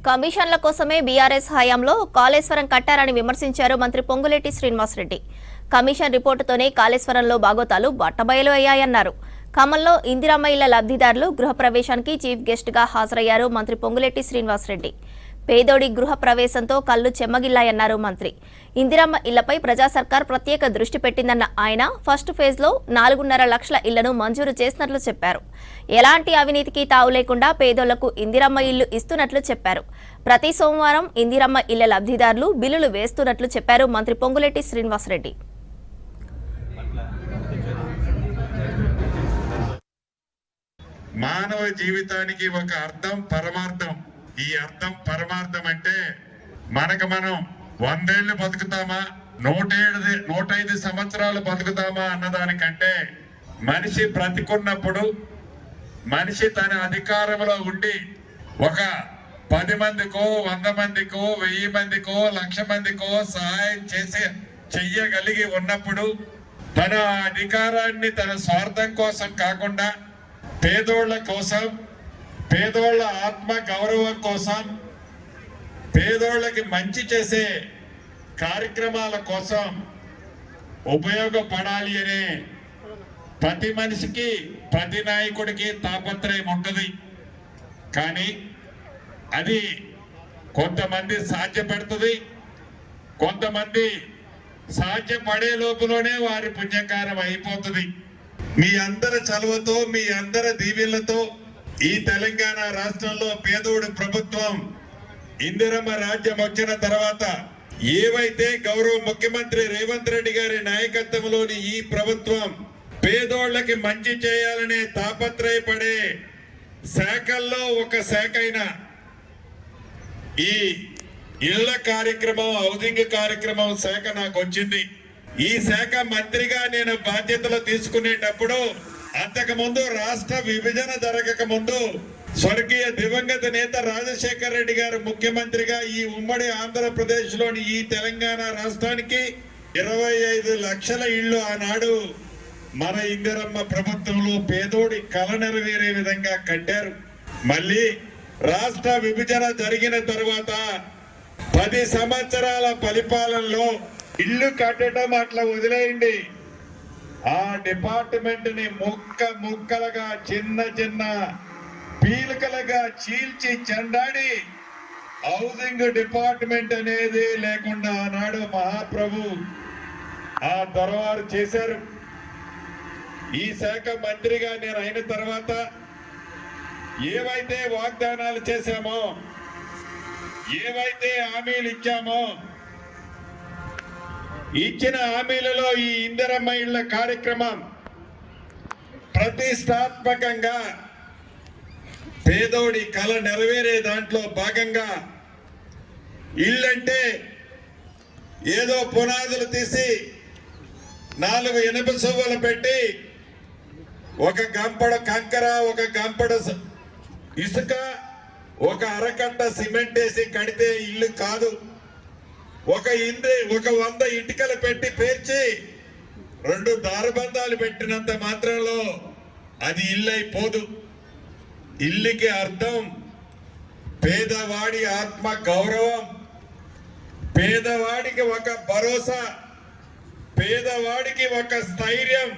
కమిషన్ల కోసమే బీఆర్ఎస్ హయాంలో కాళేశ్వరం కట్టారని విమర్శించారు మంత్రి పొంగులేటి శ్రీనివాసరెడ్డి. కమిషన్ రిపోర్టుతోనే కాళేశ్వరంలో బాగోతాలు బట్టబయలు అయ్యాయన్నారు. ఖమ్మంలో ఇందిరమ్మ ఇళ్ల లబ్ధిదారులు గృహప్రవేశానికి చీఫ్ గెస్ట్ గా హాజరయ్యారు మంత్రి పొంగులేటి శ్రీనివాసరెడ్డి. పేదోడి గృహ ప్రవేశంతో కళ్లు చెమ్మగిల్లాయన్నారు మంత్రి. ఇందిరమ్మ ఇళ్లపై ప్రజా సర్కార్ ప్రత్యేక దృష్టి పెట్టిందన్న ఆయన ఫస్ట్ ఫేజ్ లో 4.5 లక్షల ఇళ్లను మంజూరు చేసినట్లు చెప్పారు. ఎలాంటి అవినీతికి తావు లేకుండా పేదోళ్లకు ఇందిరమ్మ ఇళ్లు ఇస్తున్నట్లు చెప్పారు. ప్రతి సోమవారం ఇందిరమ్మ ఇళ్ల లబ్ధిదారులు బిల్లులు వేస్తున్నట్లు చెప్పారు మంత్రి పొంగులేటి శ్రీనివాసరెడ్డి. మానవ జీవితానికి ఒక అర్థం పరమార్థం. ఈ అర్థం పరమార్థం అంటే మనం 100 ఏళ్ళు బతుకుతామా 105 సంవత్సరాలు బతుకుతామా అన్నదానికంటే మనిషి బ్రతికున్నప్పుడు మనిషి తన అధికారంలో ఉండి ఒక 10 మందికో 100 మందికో 1000 మందికో 1,00,000 మందికో సహాయం చెయ్యగలిగి ఉన్నప్పుడు తన అధికారాన్ని తన స్వార్థం కోసం కాకుండా పేదోళ్ల కోసం, పేదోళ్ల ఆత్మ గౌరవం కోసం, పేదోళ్ళకి మంచి చేసే కార్యక్రమాల కోసం ఉపయోగపడాలి అనే ప్రతి మనిషికి ప్రతి నాయకుడికి తాపత్రయం ఉంటుంది. కానీ అది కొంతమంది సాధ్యపడుతుంది, కొంతమంది సాధ్యపడే లోపులోనే వారి పుణ్యకారం అయిపోతుంది. మీ అందరి చలువతో, మీ అందరి దీవెనలతో ఈ తెలంగాణ రాష్ట్రంలో పేదోడి ప్రభుత్వం ఇందిరమ్మ రాజ్యం వచ్చిన తర్వాత ఏవైతే గౌరవ ముఖ్యమంత్రి రేవంత్ రెడ్డి గారి నాయకత్వంలోని ఈ ప్రభుత్వం పేదోళ్ళకి మంచి చేయాలనే తాపత్రయపడే శాఖల్లో ఒక శాఖ అయిన ఈ ఇళ్ల కార్యక్రమం, హౌసింగ్ కార్యక్రమం శాఖ నాకు వచ్చింది. ఈ శాఖ మంత్రిగా నేను బాధ్యతలు తీసుకునేటప్పుడు అంతకు ముందు రాష్ట్ర విభజన జరగక ముందు స్వర్గీయ దివంగత నేత రాజశేఖర రెడ్డి గారు ముఖ్యమంత్రిగా ఈ ఉమ్మడి ఆంధ్రప్రదేశ్ లోని ఈ తెలంగాణ రాష్ట్రానికి 25 లక్షల ఇళ్లు ఆనాడు మన ఇందిరమ్మ ప్రభుత్వంలో పేదోడి కల నెరవేరే విధంగా కట్టారు. మళ్ళీ రాష్ట్ర విభజన జరిగిన తర్వాత 10 సంవత్సరాల పరిపాలనలో ఇల్లు కట్టడం అట్లా వదిలేయండి, ఆ డిపార్ట్మెంట్ ని ముక్కలుగా చిన్న పీలికలుగా చీల్చి చెండాడి హౌసింగ్ డిపార్ట్మెంట్ అనేది లేకుండా ఆనాడు మహాప్రభు ఆ దొరవారు చేశారు. ఈ శాఖ మంత్రిగా నేను అయిన తర్వాత ఏవైతే వాగ్దానాలు చేశామో, ఏవైతే హామీలు ఇచ్చామో, ఇచ్చిన హామీలలో ఈ ఇందిరమ్మ ఇళ్ల కార్యక్రమం ప్రతిష్టాత్మకంగా పేదోడి కళ నెరవేరే దాంట్లో భాగంగా ఇళ్ళంటే ఏదో పునాదులు తీసి 4 ఇనుప సువ్వలు పెట్టి ఒక గంపడ కంకర, ఒక గంపడ ఇసుక, ఒక అరకట్ట సిమెంట్ వేసి కడితే ఇల్లు కాదు. ఒక 100 ఇటుకలు పెట్టి పేర్చి 2 దారుబంధాలు పెట్టినంత మాత్రంలో అది ఇల్లు అయిపోదు. ఇల్లుకి అర్థం పేదవాడి ఆత్మ గౌరవం, పేదవాడికి ఒక భరోసా, పేదవాడికి ఒక స్థైర్యం,